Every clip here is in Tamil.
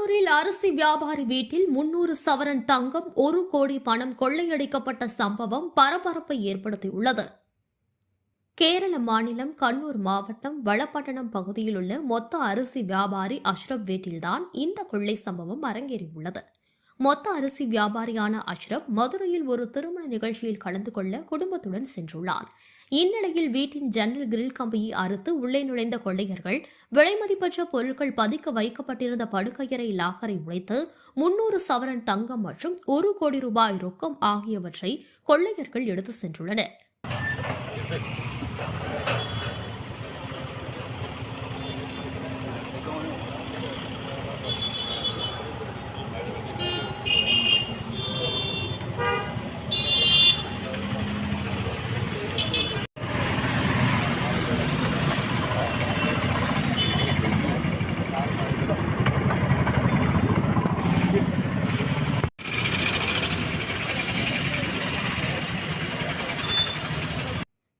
கண்ணூரில் அரிசி வியாபாரி வீட்டில் 300 சவரன் தங்கம் 1 கோடி பணம் கொள்ளையடிக்கப்பட்ட சம்பவம் பரபரப்பை ஏற்படுத்தியுள்ளது. கேரள மாநிலம் கண்ணூர் மாவட்டம் வளப்பட்டணம் பகுதியில் உள்ள மொத்த அரிசி வியாபாரி அஷ்ரப் வீட்டில்தான் இந்த கொள்ளை சம்பவம் அரங்கேறியுள்ளது. மொத்த அரிசி வியாபாரியான அஷ்ரப் மதுரையில் ஒரு திருமண நிகழ்ச்சியில் கலந்து கொள்ள குடும்பத்துடன் சென்றுள்ளார். இந்நிலையில் வீட்டின் ஜன்னல் கிரில் கம்பியை அறுத்து உள்ளே நுழைந்த கொள்ளையர்கள் விலைமதிப்பற்ற பொருட்கள் பதிக்க வைக்கப்பட்டிருந்த படுக்கையறை லாக்கரை உடைத்து 300 சவரன் தங்கம் மற்றும் 1 கோடி ரூபாய் ரொக்கம் ஆகியவற்றை கொள்ளையர்கள் எடுத்து சென்றுள்ளனர்.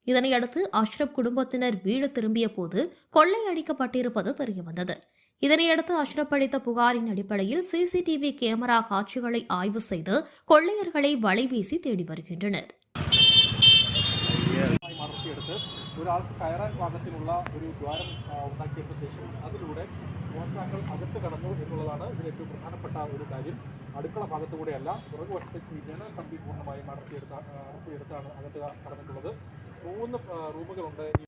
இதனையடுத்து அஷ்ரப் குடும்பத்தினர் வீடு திரும்பிய போது கொள்ளையடிக்கப்பட்டிருப்பது தெரியவந்தது. இதனையடுத்து அஷ்ரப் அளித்த புகாரின் அடிப்படையில் சிசிடிவி கேமரா காட்சிகளை ஆய்வு செய்து கொள்ளையர்களை வலைவீசி தேடி வருகின்றனர். ഒരാൾക്ക് കയറാൻ പാകത്തിനുള്ള ഒരു ദ്വാരം ഉണ്ടാക്കിയതിനു ശേഷം അതിലൂടെ മോഷ്ടാക്കൾ അകത്ത് കടന്നു എന്നുള്ളതാണ് ഇതിൽ ഏറ്റവും പ്രധാനപ്പെട്ട ഒരു കാര്യം. അടുക്കള ഭാഗത്തുകൂടെയല്ല, പുറകുവശത്തേക്ക് ജനൽ കമ്പി പൂർണ്ണമായും അടർത്തിയെടുത്താണ് അകത്ത് കടന്നിട്ടുള്ളത്. 3 റൂമുകളുണ്ട് ഈ